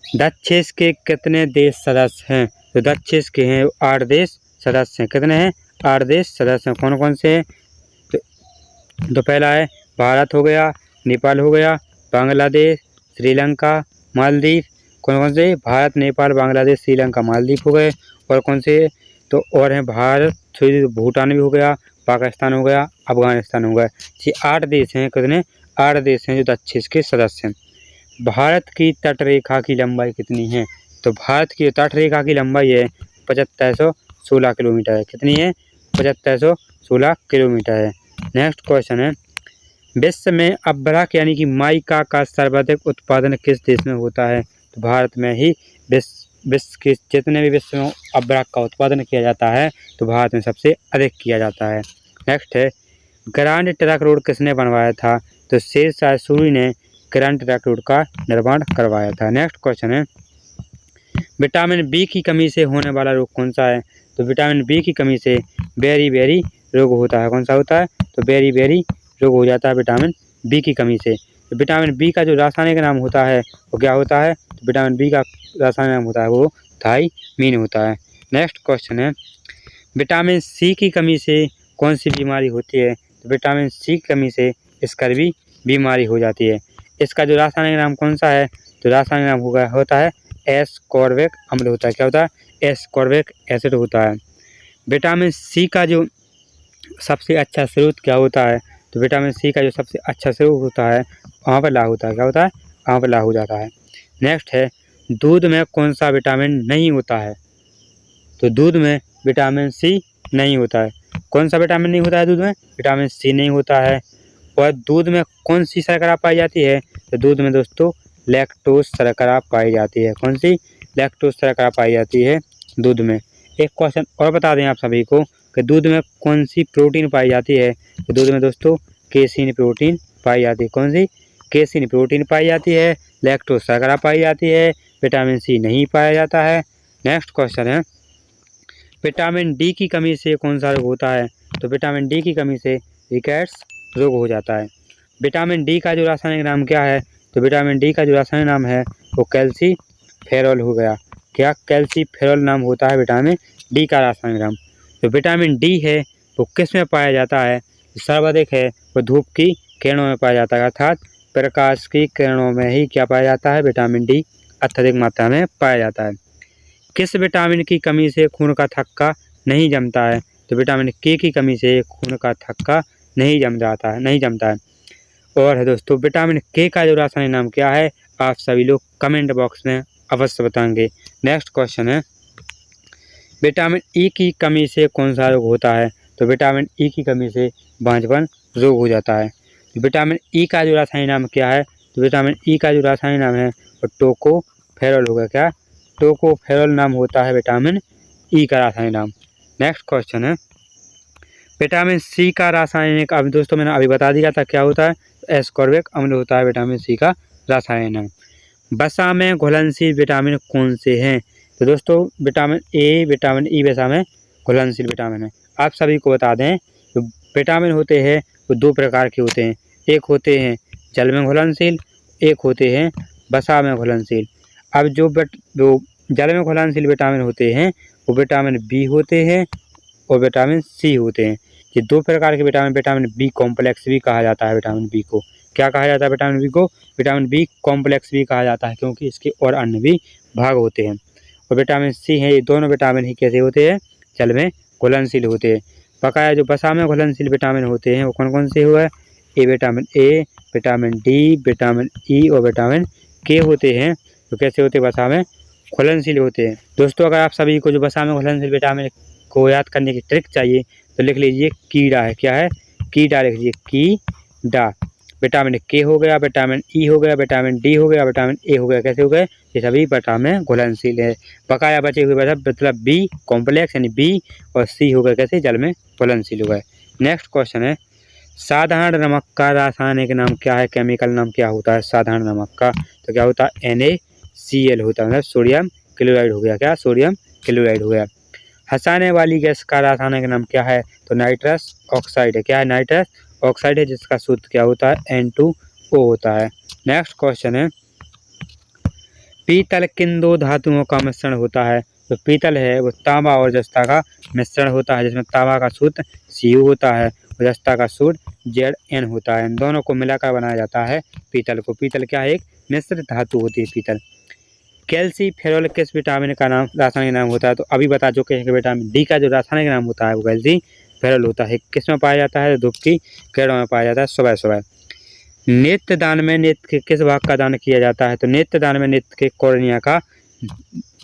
दक्षिण के कितने देश सदस्य हैं? तो दक्षिण के हैं 8 देश सदस्य हैं। कितने हैं? 8 देश सदस्य हैं। कौन कौन से हैं? तो पहला है भारत हो गया, नेपाल हो गया, बांग्लादेश, श्रीलंका, मालदीव। कौन कौन से? भारत, नेपाल, बांग्लादेश, श्रीलंका, मालदीव हो गए। और कौन से? तो और हैं भारत, भूटान भी हो गया, पाकिस्तान हो गया, अफगानिस्तान हो गया। ये 8 देश हैं। कितने? 8 देश हैं जो दक्षिण के सदस्य हैं। भारत की तटरेखा की लंबाई कितनी है? तो भारत की तटरेखा की लंबाई है 7516 किलोमीटर है। कितनी है? 7516 किलोमीटर है। नेक्स्ट क्वेश्चन है, विश्व में अभ्रक यानी कि माइका का सर्वाधिक उत्पादन किस देश में होता है? तो भारत में ही विश्व के जितने भी विश्व में अभ्रक का उत्पादन किया जाता है तो भारत में सबसे अधिक किया जाता है। नेक्स्ट है, ग्रांड ट्रंक रोड किसने बनवाया था? तो शेरशाह सूरी ने ग्रांड ट्रंक रोड का निर्माण करवाया था। नेक्स्ट क्वेश्चन है, विटामिन बी की कमी से होने वाला रोग कौन सा है? तो विटामिन बी की कमी से बेरी रोग होता है। कौन सा होता है? तो बेरी रोग हो जाता है विटामिन बी की कमी से। तो विटामिन बी का जो रासायनिक नाम होता है वो क्या होता है? तो विटामिन बी का रासायनिक नाम होता है वो थायमीन होता है। नेक्स्ट क्वेश्चन है, विटामिन सी की कमी से कौन सी बीमारी होती है? तो विटामिन सी की कमी से स्कर्वी बीमारी हो जाती है। इसका जो रासायनिक नाम कौन सा है? तो रासायनिक नाम होता है एस्कॉर्बिक अम्ल होता है। क्या होता है? एस्कॉर्बिक एसिड होता है। विटामिन सी का जो सबसे अच्छा स्रोत क्या होता है? तो विटामिन सी का जो सबसे अच्छा स्रोत होता है वहाँ पर लाह होता है। क्या होता है? वहाँ पर लाह हो जाता है। नेक्स्ट है, दूध में कौन सा विटामिन नहीं होता है? तो दूध में विटामिन सी नहीं होता है। कौन सा विटामिन नहीं होता है दूध में? विटामिन सी नहीं होता है। और दूध में कौन सी शर्करा पाई जाती है? तो दूध में दोस्तों लैक्टोज शर्करा पाई जाती है। कौन सी? लैक्टोज शर्करा पाई जाती है दूध में। एक क्वेश्चन और बता दें आप सभी को कि दूध में कौन सी प्रोटीन पाई जाती है? तो दूध में दोस्तों केसिन प्रोटीन पाई जाती है। कौन सी? केसिन प्रोटीन पाई जाती है, लैक्टोज शर्करा पाई जाती है, विटामिन सी नहीं पाया जाता है। नेक्स्ट क्वेश्चन है, विटामिन डी की कमी से कौन सा रोग होता है? तो विटामिन डी की कमी से रिकेट्स रोग हो जाता है। विटामिन डी का जो रासायनिक नाम क्या है? तो विटामिन डी का जो रासायनिक नाम है वो कैल्सीफेरॉल हो गया। क्या? कैल्सीफेरॉल नाम होता है विटामिन डी का रासायनिक नाम। तो विटामिन डी है वो किस में पाया जाता है? सर्वाधिक है वो धूप की किरणों में पाया जाता है, अर्थात प्रकाश की किरणों में ही क्या पाया जाता है? विटामिन डी अत्यधिक मात्रा में पाया जाता है। किस विटामिन की कमी से खून का थक्का नहीं जमता है? तो विटामिन के की कमी से खून का थक्का नहीं जमता है। और है दोस्तों विटामिन के का जो रासायनिक नाम क्या है? आप सभी लोग कमेंट बॉक्स में अवश्य बताएंगे। नेक्स्ट क्वेश्चन है, विटामिन ई की कमी से कौन सा रोग होता है? तो विटामिन ई की कमी से बांझपन रोग हो जाता है। विटामिन ई का जो रासायनिक नाम क्या है? तो विटामिन ई का जो रासायनिक नाम है वो टोकोफेरॉल होगा। क्या? टोकोफेरॉल नाम होता है विटामिन ई का रासायनिक नाम। नेक्स्ट क्वेश्चन है, विटामिन सी का रासायनिक, अब दोस्तों मैंने अभी बता दिया था क्या होता है? एस्कॉर्बिक अम्ल होता है विटामिन सी का रासायनिक नाम। वसा में घुलनशील विटामिन कौन से हैं? तो दोस्तों विटामिन ए, विटामिन ई वसा में घुलनशील विटामिन है। आप सभी को बता दें तो विटामिन होते हैं वो दो प्रकार के होते हैं, एक होते हैं जल में घुलनशील, एक होते हैं वसा में घुलनशील। अब जो जल में घुलनशील विटामिन होते हैं वो विटामिन बी होते हैं और विटामिन सी होते हैं। ये दो प्रकार के विटामिन बी कॉम्प्लेक्स भी कहा जाता है। विटामिन बी को क्या कहा जाता है? विटामिन बी को विटामिन बी कॉम्प्लेक्स भी कहा जाता है, क्योंकि इसके और अन्य भी भाग होते हैं। और विटामिन सी है, ये दोनों विटामिन ही कैसे होते हैं? जल में घुलनशील होते हैं। बकाया जो वसा में घुलनशील विटामिन होते हैं वो कौन कौन से हुए? Vitamin A, vitamin D, vitamin E और विटामिन के होते हैं। तो कैसे होते हैं? वसा में घुलनशील होते हैं। दोस्तों अगर आप सभी को जो वसा में घुलनशील विटामिन को याद करने की ट्रिक चाहिए तो लिख लीजिए कीड़ा है। क्या है? कीड़ा लिख लीजिए, कीड़ा। विटामिन के हो गया, विटामिन ई हो गया, विटामिन डी हो गया, विटामिन ए हो गया। कैसे हो गए? ये सभी वसा में घुलनशील है। बकाया बचे हुए मतलब बी कॉम्प्लेक्स यानी बी और सी हो गए कैसे? जल में घुलनशील हो गए। नेक्स्ट क्वेश्चन है, साधारण नमक का रासायनिक नाम क्या है? केमिकल नाम क्या होता है साधारण नमक का? तो क्या होता है? NaCl होता है, मतलब सोडियम क्लोराइड हो गया। क्या? सोडियम क्लोराइड हो गया। हंसाने वाली गैस का रासायनिक नाम क्या है? तो नाइट्रस ऑक्साइड है। क्या है? नाइट्रस ऑक्साइड है, जिसका सूत्र क्या होता है? N2O होता है। नेक्स्ट क्वेश्चन है, पीतल किन दो धातुओं का मिश्रण होता है? तो पीतल है वो तांबा और जस्ता का मिश्रण होता है, जिसमें तांबा का सूत्र Cu होता है और जस्ता का सूत्र Zn होता है। इन दोनों को मिलाकर बनाया जाता है पीतल को। पीतल क्या है? एक मिश्र धातु होती है पीतल। कैल्सीफेरॉल किस विटामिन का नाम रासायनिक नाम होता है? तो अभी बता चुके हैं कि विटामिन डी का जो रासायनिक नाम होता है वो कैल्सीफेरॉल होता है। किस में पाया जाता है? धूप की किरणों में पाया जाता है सुबह सुबह। नेत्र दान में नेत्र के किस भाग का दान किया जाता है? तो नेत्र दान में नेत्र के कॉर्निया का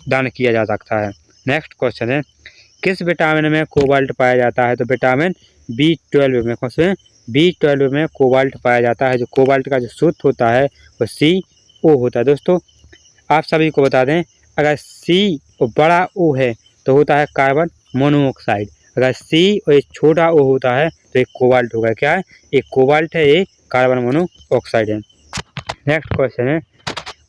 दान किया जा सकता है। नेक्स्ट क्वेश्चन है, किस विटामिन में कोबाल्ट पाया जाता है? तो विटामिन B12 में। कौन? B12 में कोबाल्ट पाया जाता है। जो कोबाल्ट का जो सूत्र होता है वो CO होता है। दोस्तों आप सभी को बता दें, अगर C और बड़ा O है तो होता है कार्बन मोनोऑक्साइड। अगर C और एक छोटा O होता है तो एक कोबाल्ट होगा। क्या है? एक कोबाल्ट है, एक कार्बन मोनोऑक्साइड है। नेक्स्ट क्वेश्चन है,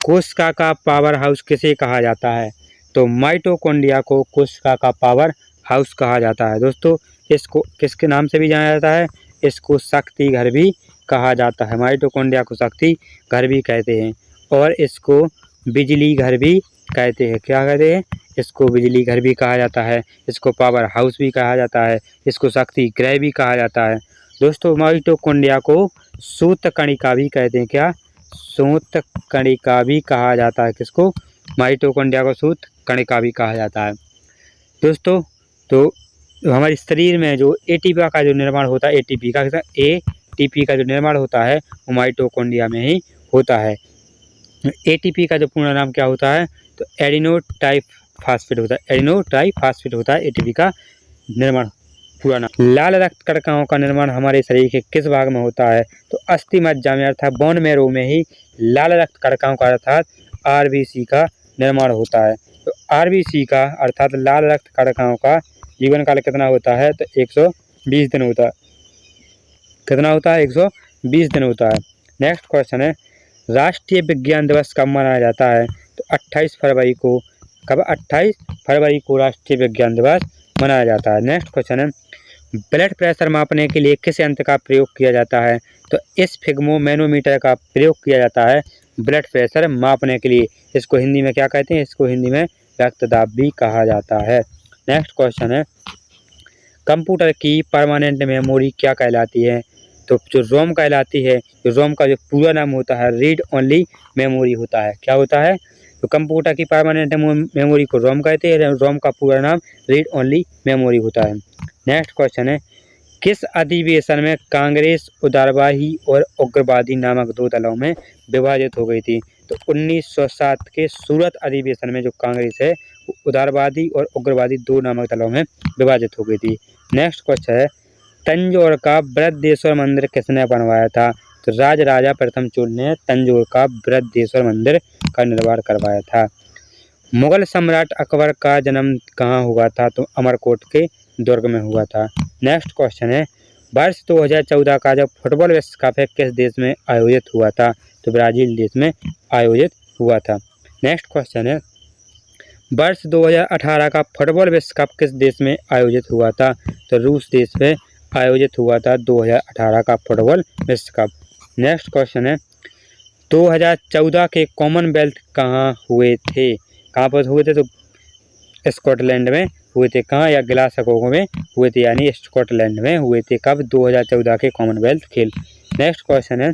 कोशिका का पावर हाउस किसे कहा जाता है? तो माइटोकॉन्ड्रिया को कोशिका का पावर हाउस कहा जाता है। दोस्तों इसको किसके नाम से भी जाना जाता है? इसको शक्ति घर भी कहा जाता है। माइटोकॉन्ड्रिया को शक्ति घर भी कहते हैं और इसको बिजली घर भी कहते हैं। क्या कहते हैं? इसको बिजली घर भी कहा जाता है, इसको पावर हाउस भी कहा जाता है, इसको शक्ति ग्रह भी कहा जाता है। दोस्तों माइटोकॉन्ड्रिया को सूत कणिका भी कहते हैं। क्या? सूत कणिका भी कहा जाता है। किसको? माइटोकॉन्ड्रिया को सूत कणिका भी कहा जाता है। दोस्तों तो हमारे शरीर में जो ATP का जो निर्माण होता है, ATP का जो निर्माण होता है वो माइटोकॉन्ड्रिया में ही होता है। ATP का जो पूर्ण नाम क्या होता है? तो एडिनो ट्राइफॉस्फेट होता है। एडिनो ट्राइफॉस्फेट होता है ATP का निर्माण पूरा नाम। लाल रक्त कणिकाओं का निर्माण हमारे शरीर के किस भाग में होता है? तो अस्थि मज्जा में अर्थात बोन मैरो में ही लाल रक्त कणिकाओं का अर्थात आरबीसी का निर्माण होता है। तो आरबीसी का अर्थात लाल रक्त कणिकाओं का जीवन काल कितना होता है? तो 120 दिन होता है। कितना होता है? 120 दिन होता है। नेक्स्ट क्वेश्चन है, राष्ट्रीय विज्ञान दिवस कब मनाया जाता है? तो 28 फरवरी को। कब? 28 फरवरी को राष्ट्रीय विज्ञान दिवस मनाया जाता है। नेक्स्ट क्वेश्चन है, ब्लड प्रेशर मापने के लिए किस यंत्र का प्रयोग किया जाता है? तो स्फिग्मोमैनोमीटर का प्रयोग किया जाता है ब्लड प्रेशर मापने के लिए। इसको हिंदी में क्या कहते हैं? इसको हिंदी में रक्तदाब भी कहा जाता है। नेक्स्ट क्वेश्चन है, कंप्यूटर की परमानेंट मेमोरी क्या कहलाती है? तो जो रोम कहलाती है, जो रोम का जो पूरा नाम होता है रीड ओनली मेमोरी होता है। क्या होता है? तो कंप्यूटर की परमानेंट मेमोरी को रोम कहते हैं। रोम का पूरा नाम रीड ओनली मेमोरी होता है। नेक्स्ट क्वेश्चन है, किस अधिवेशन में कांग्रेस उदारवादी और उग्रवादी नामक दो दलों में विभाजित हो गई थी? तो 1907 के सूरत अधिवेशन में जो कांग्रेस है वो उदारवादी और उग्रवादी दो नामक दलों में विभाजित हो गई थी। नेक्स्ट क्वेश्चन है, तंजौर का बृहदेश्वर मंदिर किसने बनवाया था? तो राजराजा प्रथम चोल ने तंजौर का बृहदेश्वर मंदिर का निर्माण करवाया था। मुगल सम्राट अकबर का जन्म कहाँ हुआ था? तो अमरकोट के दुर्ग में हुआ था। नेक्स्ट क्वेश्चन है, वर्ष 2014 का जो फुटबॉल विश्व कप है किस देश में आयोजित हुआ था? तो ब्राज़ील देश में आयोजित हुआ था। नेक्स्ट क्वेश्चन है, वर्ष 2018 का फुटबॉल विश्व कप किस देश में आयोजित हुआ था? तो रूस देश में आयोजित हुआ था 2018 का फुटबॉल विश्व कप। नेक्स्ट क्वेश्चन है, 2014 के कॉमनवेल्थ कहाँ हुए थे? कहाँ पर हुए थे? तो स्कॉटलैंड में हुए थे। कहाँ? या ग्लासगो में हुए थे, यानी स्कॉटलैंड में हुए थे। कब? 2014 के कॉमनवेल्थ खेल। नेक्स्ट क्वेश्चन है,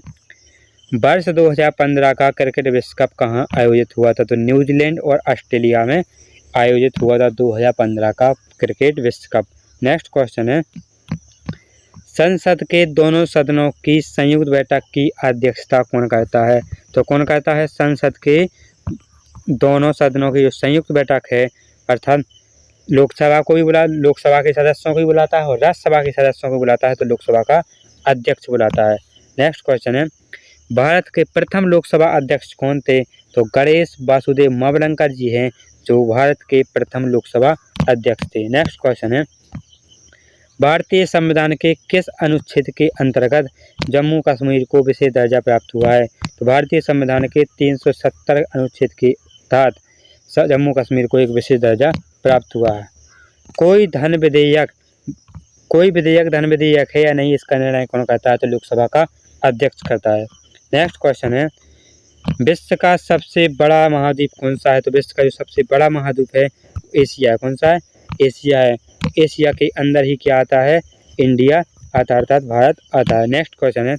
वर्ष 2015 का क्रिकेट विश्व कप कहाँ आयोजित हुआ था? तो न्यूजीलैंड और ऑस्ट्रेलिया में आयोजित हुआ था 2015 का क्रिकेट विश्व कप। नेक्स्ट क्वेश्चन है, संसद के दोनों सदनों की संयुक्त बैठक की अध्यक्षता कौन करता है? तो कौन करता है? संसद के दोनों सदनों की जो संयुक्त बैठक है, अर्थात लोकसभा के सदस्यों को भी बुलाता है और राज्यसभा के सदस्यों को बुलाता है, तो लोकसभा का अध्यक्ष बुलाता है। नेक्स्ट क्वेश्चन है, भारत के प्रथम लोकसभा अध्यक्ष कौन थे? तो गणेश वासुदेव मावलंकर जी हैं जो भारत के प्रथम लोकसभा अध्यक्ष थे। नेक्स्ट क्वेश्चन है, भारतीय संविधान के किस अनुच्छेद के अंतर्गत जम्मू कश्मीर को विशेष दर्जा प्राप्त हुआ है? तो भारतीय संविधान के 370 अनुच्छेद के तहत जम्मू कश्मीर को एक विशेष दर्जा प्राप्त हुआ है। कोई विधेयक धन विधेयक है या नहीं, इसका निर्णय कौन करता है? तो लोकसभा का अध्यक्ष करता है। नेक्स्ट क्वेश्चन है, विश्व का सबसे बड़ा महाद्वीप कौन सा है? तो विश्व का जो सबसे बड़ा महाद्वीप है एशिया है। कौन सा है? एशिया है। एशिया के अंदर ही क्या आता है? इंडिया आता है, अर्थात भारत आता है। नेक्स्ट क्वेश्चन है,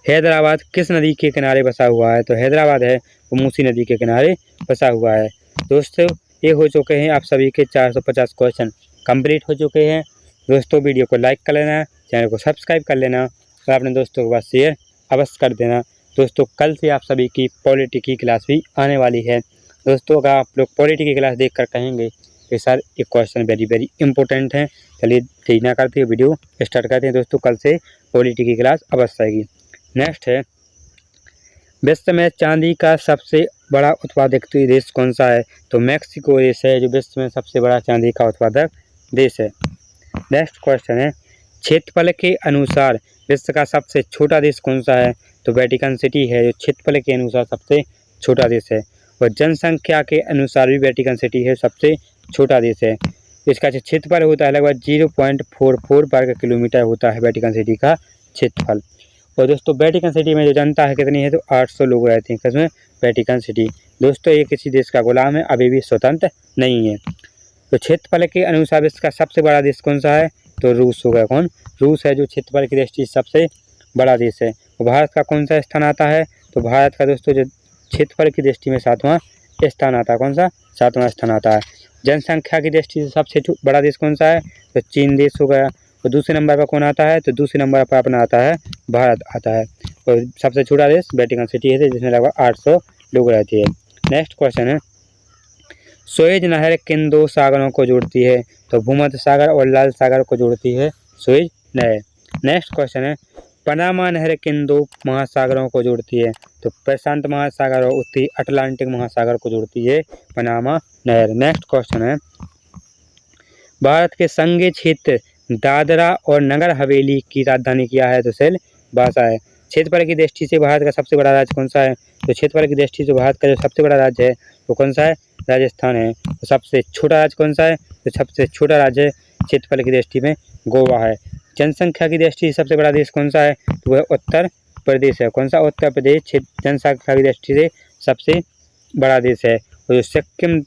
हैदराबाद किस नदी के किनारे बसा हुआ है? तो हैदराबाद है वो मूसी नदी के किनारे बसा हुआ है। दोस्तों, ये हो चुके हैं आप सभी के 450 क्वेश्चन कंप्लीट हो चुके हैं। दोस्तों, वीडियो को लाइक कर लेना, चैनल को सब्सक्राइब कर लेना और अपने दोस्तों के पास शेयर अवश्य कर देना। दोस्तों, कल से आप सभी की पॉलिटी की क्लास भी आने वाली है। दोस्तों, अगर आप लोग पॉलिटी की क्लास देखकर कहेंगे कि सर ये क्वेश्चन वेरी इंपॉर्टेंट है, चलिए देरी ना करते हुए वीडियो स्टार्ट करते हैं। दोस्तों, कल से पॉलिटी की क्लास अवश्य आएगी। नेक्स्ट है, विश्व में चांदी का सबसे बड़ा उत्पादक देश कौन सा है? तो मैक्सिको देश है जो विश्व में सबसे बड़ा चांदी का उत्पादक देश है। नेक्स्ट क्वेश्चन है, क्षेत्रफल के अनुसार विश्व का सबसे छोटा देश कौन सा है? तो वेटिकन सिटी है जो क्षेत्रफल के अनुसार सबसे छोटा देश है। और जनसंख्या के अनुसार भी वेटिकन सिटी है सबसे छोटा देश है। इसका जो क्षेत्रफल होता है लगभग 0.44 वर्ग किलोमीटर होता है वेटिकन सिटी का क्षेत्रफल। और दोस्तों, वेटिकन सिटी में जो जनता है कितनी है? तो 800 लोग रहते हैं। किसमें? Vatican city. दोस्तों, ये किसी देश का गुलाम है, अभी भी स्वतंत्र नहीं है। तो क्षेत्रफल के अनुसार विश्व का सबसे बड़ा देश कौन सा है? तो रूस हो गया। कौन? रूस है जो क्षेत्रफल की दृष्टि से सबसे बड़ा देश है। और भारत का कौन सा स्थान आता है? तो भारत का दोस्तों जो क्षेत्रफल की दृष्टि में 7वां स्थान आता है। कौन सा? 7वां स्थान आता है। जनसंख्या की दृष्टि से सबसे बड़ा देश कौन सा है? तो चीन देश हो गया। और दूसरे नंबर पर कौन आता है? तो दूसरे नंबर पर अपना आता है भारत आता है। और सबसे छोटा देश वेटिकन सिटी है जिसमें लगभग 800 लोग रहते हैं। नेक्स्ट क्वेश्चन है, सुएज नहर किन दो सागरों को जोड़ती है? तो भूमध्य सागर और लाल सागर को जोड़ती है सुएज नहर। नेक्स्ट क्वेश्चन है, पनामा नहर किन दो महासागरों को जोड़ती है? तो प्रशांत महासागर और उत्तरी अटलांटिक महासागर को जोड़ती है पनामा नहर। नेक्स्ट क्वेश्चन है, भारत के संघीय क्षेत्र दादरा और नगर हवेली की राजधानी क्या है? तो सिलवासा है। क्षेत्रफल की दृष्टि से भारत का सबसे बड़ा राज्य कौन सा है? तो क्षेत्रफल की दृष्टि से भारत का जो सबसे बड़ा राज्य है वो कौन सा है? राजस्थान है। तो सबसे छोटा राज्य कौन सा है? तो सबसे छोटा राज्य क्षेत्रफल की दृष्टि में गोवा है। जनसंख्या की दृष्टि से सबसे बड़ा देश कौन सा है? तो वह उत्तर प्रदेश है। कौन सा? उत्तर प्रदेश जनसंख्या की दृष्टि से सबसे बड़ा देश है। और जो सिक्किम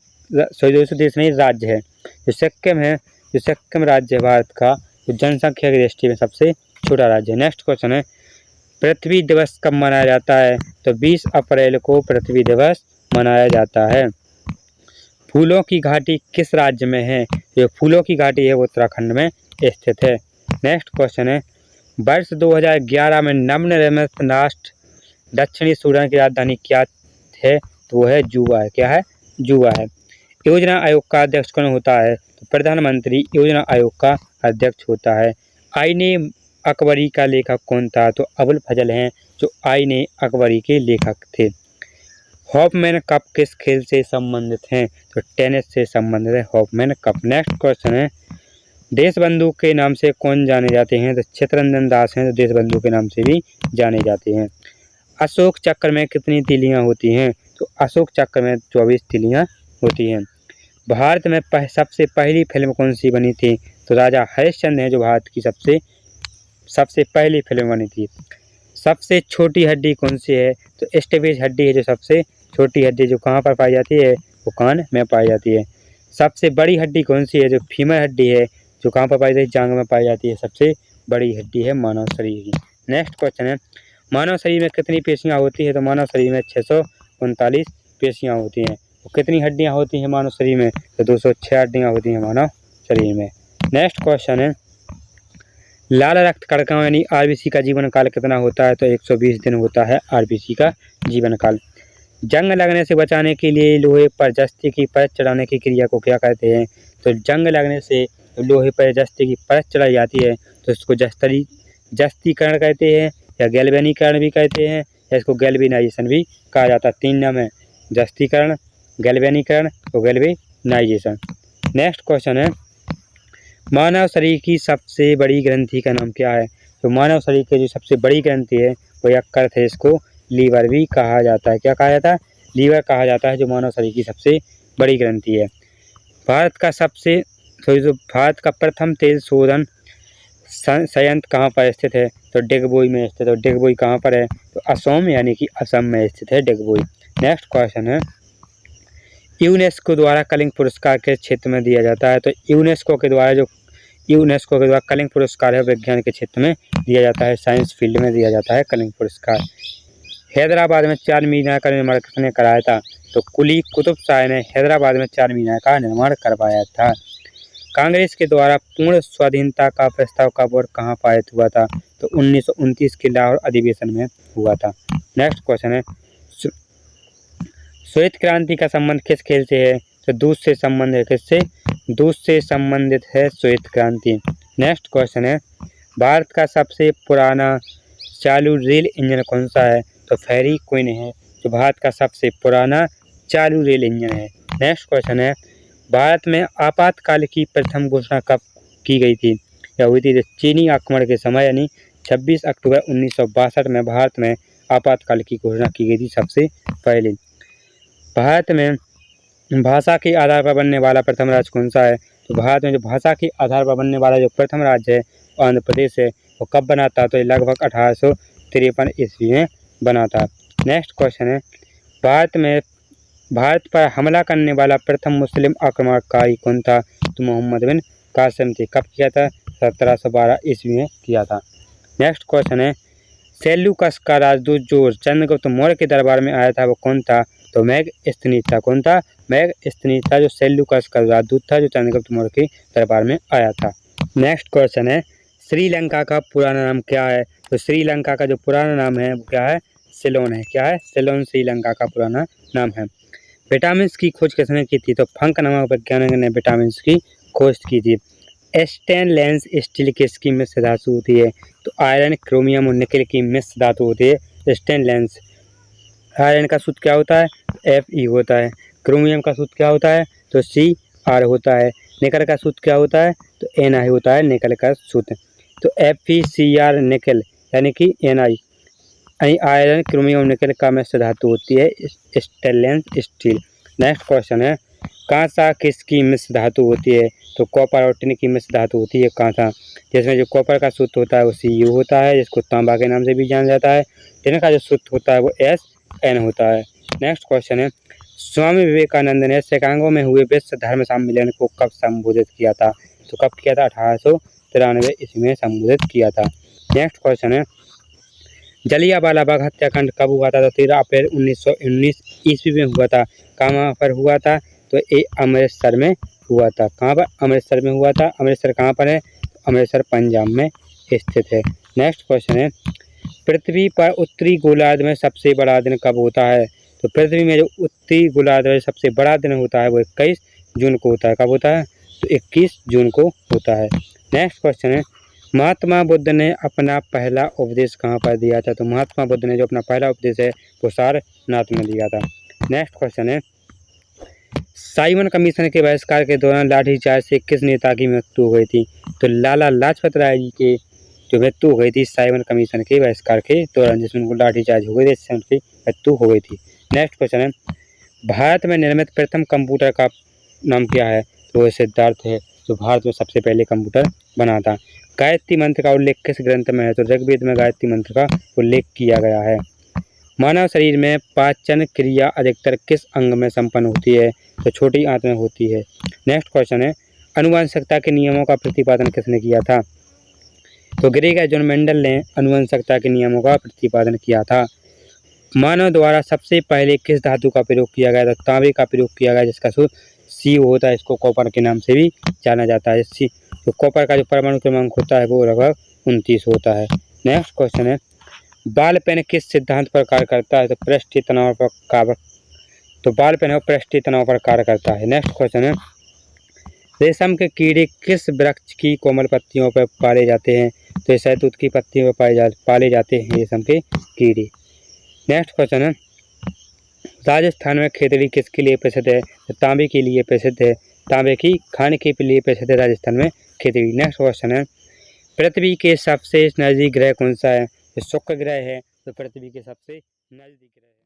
देश नहीं राज्य है, जो सिक्किम है, जो सिक्किम राज्य है भारत का, जो जनसंख्या की दृष्टि में सबसे छोटा राज्य है। नेक्स्ट क्वेश्चन है, पृथ्वी दिवस कब मनाया जाता है? तो 20 अप्रैल को पृथ्वी दिवस मनाया जाता है। फूलों की घाटी किस राज्य में है? जो फूलों की घाटी है वो उत्तराखंड में स्थित है। नेक्स्ट क्वेश्चन है, वर्ष 2011 में नवनिर्मित राष्ट्र दक्षिणी सूडान की राजधानी क्या है? तो वो है जुबा है। क्या है? जुबा है। योजना आयोग का अध्यक्ष कौन होता है? तो प्रधानमंत्री योजना आयोग का अध्यक्ष होता है। आईने अकबरी का लेखक कौन था? तो अबुल फजल हैं जो आईने अकबरी के लेखक थे। हॉफमैन कप किस खेल से संबंधित हैं? तो टेनिस से संबंधित है हॉफमैन कप। नेक्स्ट क्वेश्चन है, देशबंधु के नाम से कौन जाने जाते हैं? तो चित्तरंजन दास हैं जो देशबंधु के नाम से भी जाने जाते हैं। अशोक चक्र में कितनी तीलियां होती हैं? तो अशोक चक्र में 24 तीलियां होती हैं। भारत में सबसे पहली फिल्म कौन सी बनी थी? तो राजा हरिश्चंद्र है जो भारत की सबसे पहली फिल्म बनी थी। सबसे छोटी हड्डी कौन सी है? तो स्टेपेज हड्डी है जो सबसे छोटी हड्डी, जो कहाँ पर पाई जाती है? वो कान में पाई जाती है। सबसे बड़ी हड्डी कौन सी है? जो फीमर हड्डी है, जो कहाँ पर पाई जाती है? जांघ में पाई जाती है। सबसे बड़ी हड्डी है मानव शरीर की। नेक्स्ट क्वेश्चन है, मानव शरीर में कितनी पेशियाँ होती है? तो मानव शरीर में 639 पेशियाँ होती हैं। तो कितनी हड्डियाँ होती हैं मानव शरीर में? तो 206 हड्डियाँ होती हैं मानव शरीर में। नेक्स्ट क्वेश्चन है, लाल रक्त कणिकाओं यानी आरबीसी का जीवन काल कितना होता है? तो 120 दिन होता है आरबीसी का जीवन काल। जंग लगने से बचाने के लिए लोहे पर जस्ते की परत चढ़ाने की क्रिया को क्या कहते हैं? तो जंग लगने से लोहे पर जस्ते की परत चढ़ाई जाती है तो इसको जस्तीकरण कहते हैं या गैल्वेनीकरण भी कहते हैं या इसको गैल्वेनाइजेशन भी कहा जाता है। 3 नाम है, जस्तीकरण, गैल्वेनीकरण और गैल्वेनाइजेशन। नेक्स्ट क्वेश्चन है, मानव शरीर की सबसे बड़ी ग्रंथि का नाम क्या है? तो मानव शरीर की जो सबसे बड़ी ग्रंथि है वो यकृत है, इसको लीवर भी कहा जाता है। क्या कहा जाता है? लीवर कहा जाता है, जो मानव शरीर की सबसे बड़ी ग्रंथि है। भारत का प्रथम तेल शोधन संयंत्र कहाँ पर स्थित है? तो डिगबोई में स्थित है। तो डिगबोई कहाँ पर है? तो असम यानी कि असम में स्थित है डिगबोई। नेक्स्ट क्वेश्चन है, यूनेस्को द्वारा कलिंग पुरस्कार किस क्षेत्र में दिया जाता है? तो यूनेस्को के द्वारा कलिंग पुरस्कार है विज्ञान के क्षेत्र में दिया जाता है, साइंस फील्ड में दिया जाता है कलिंग पुरस्कार। हैदराबाद में 4 मीनार का निर्माण किसने कराया था? तो कुली कुतुब शाह ने हैदराबाद में 4 मीनार का निर्माण करवाया था। कांग्रेस के द्वारा पूर्ण स्वाधीनता का प्रस्ताव कब और कहाँ पारित हुआ था? तो 1929 के लाहौर अधिवेशन में हुआ था। नेक्स्ट क्वेश्चन है, श्वेत क्रांति का संबंध किस खेल से है? तो दूध से संबंध है। किससे? दूध से संबंधित है श्वेत क्रांति। नेक्स्ट क्वेश्चन है, भारत का सबसे पुराना चालू रेल इंजन कौन सा है? तो फेरी क्वीन है, जो भारत का सबसे पुराना चालू रेल इंजन है। नेक्स्ट क्वेश्चन है, भारत में आपातकाल की प्रथम घोषणा कब की गई थी या हुई थी? चीनी आक्रमण के समय यानी 26 अक्टूबर 1962 में भारत में आपातकाल की घोषणा की गई थी सबसे पहले। भारत में भाषा के आधार पर बनने वाला प्रथम राज्य कौन सा है? तो भारत में जो भाषा के आधार पर बनने वाला जो प्रथम राज्य है आंध्र प्रदेश है। वो कब बना था? तो लगभग 1853 ईस्वी में बना था। नेक्स्ट क्वेश्चन है, भारत पर हमला करने वाला प्रथम मुस्लिम आक्रमणकारी कौन था? तो मोहम्मद बिन कासिम थे। कब किया था? 1712 ईस्वी में किया था। नेक्स्ट क्वेश्चन है, सेल्यूकस का राजदूत जो चंद्रगुप्त मौर्य के दरबार में आया था वो कौन था? तो मेगस्थनीज था। कौन था? मेगस्थनीज था, जो सेल्यूकस का राजदूत था जो चंद्रगुप्त मौर्य के दरबार में आया था। नेक्स्ट क्वेश्चन है, श्रीलंका का पुराना नाम क्या है? तो श्रीलंका का जो पुराना नाम है वो क्या है? सिलोन है। क्या है? सिलोन श्रीलंका का पुराना नाम है। विटामिन की खोज किसने की थी? तो फंक नामक वैज्ञानिक ने विटामिन की खोज की थी। स्टेनलेस स्टील किसकी मिश्र धातु होती है? तो आयरन, क्रोमियम और निकल की मिश्र धातु होती है स्टेनलेस। आयरन का सूत्र क्या होता है? Fe होता है। क्रोमियम का सूत्र क्या होता है? तो Cr होता है। निकल का सूत्र क्या होता है? तो Ni होता है निकल का सूत्र। तो FeCr निकल यानी कि Ni आयरन, क्रोमियम, निकल का मिश्र धातु होती है स्टेनलेस स्टील। नेक्स्ट क्वेश्चन है, कांसा किसकी मिश्र धातु होती है? तो कॉपर और टिन की मिश्र धातु होती है कांसा, जिसमें जो कॉपर का सूत्र होता है वो Cu होता है, जिसको तांबा के नाम से भी जाना जाता है। टिन का जो सूत्र होता है वो Sn होता है। नेक्स्ट क्वेश्चन है, स्वामी विवेकानंद ने शिकागो में हुए विश्व धर्म सम्मेलन को कब संबोधित किया था? तो कब किया था? 1893 ईस्वी में संबोधित किया था। नेक्स्ट क्वेश्चन है, जलियांवाला बाग हत्याकांड कब हुआ था? तो 13 अप्रैल 1919 ईस्वी में हुआ था। कहाँ पर हुआ था? तो ये अमृतसर में हुआ था। कहाँ पर? अमृतसर में हुआ था। अमृतसर कहाँ पर है? अमृतसर पंजाब में स्थित है। नेक्स्ट क्वेश्चन है, पृथ्वी पर उत्तरी गोलार्ध में सबसे बड़ा दिन कब होता है? तो पृथ्वी में जो उत्तरी गोलार्ध में सबसे बड़ा दिन होता है वो 21 जून को होता है। कब होता है? तो 21 जून को होता है। नेक्स्ट क्वेश्चन है, महात्मा बुद्ध ने अपना पहला उपदेश कहाँ पर दिया था? तो महात्मा बुद्ध ने जो अपना पहला उपदेश है वो सारनाथ में दिया था। नेक्स्ट क्वेश्चन है, साइमन कमीशन के बहिष्कार के दौरान लाठीचार्ज से किस नेता की मृत्यु हो गई थी? तो लाला लाजपत राय जी की जो मृत्यु हो गई थी साइमन कमीशन के बहिष्कार के दौरान, जिसमें उनको लाठीचार्ज हो गई थी, इससे उनकी मृत्यु हो गई थी। नेक्स्ट क्वेश्चन है, भारत में निर्मित प्रथम कंप्यूटर का नाम क्या है? तो वो सिद्धार्थ है, जो भारत में सबसे पहले कंप्यूटर बना था। गायत्री मंत्र का उल्लेख किस ग्रंथ में है? तो ऋग्वेद में गायत्री मंत्र का उल्लेख किया गया है। मानव शरीर में पाचन क्रिया अधिकतर किस अंग में संपन्न होती है? तो छोटी आंत में होती है। नेक्स्ट क्वेश्चन है, आनुवंशिकता के नियमों का प्रतिपादन किसने किया था? तो ग्रेगर जॉन मेंडल ने आनुवंशिकता के नियमों का प्रतिपादन किया था। मानव द्वारा सबसे पहले किस धातु का प्रयोग किया गया? तो तांबे का प्रयोग किया गया, जिसका सूत्र Cu होता है। इसको कॉपर के नाम से भी जाना जाता है। तो कॉपर का जो परमाणु क्रमांक होता है वो लगभग 29 होता है। नेक्स्ट क्वेश्चन है, बाल पेन किस सिद्धांत पर कार्य करता है? तो पृष्ठीय तनाव पर कार्य, तो बाल पेन पृष्ठीय तनाव पर कार्य करता है। नेक्स्ट क्वेश्चन है, रेशम के कीड़े किस वृक्ष की कोमल पत्तियों पर पाले जाते हैं? तो शहतूत की पत्तियों पर पाले जाते हैं रेशम के कीड़े। नेक्स्ट क्वेश्चन है, राजस्थान में खेतड़ी किसके लिए प्रसिद्ध है? तो तांबे के लिए प्रसिद्ध है। तांबे की खाने के लिए प्रसिद्ध है राजस्थान में खेतड़ी। नेक्स्ट क्वेश्चन है, पृथ्वी के सबसे नजदीक ग्रह कौन सा है? तो शुक्र ग्रह है, तो पृथ्वी के सबसे नजदीक ग्रह है।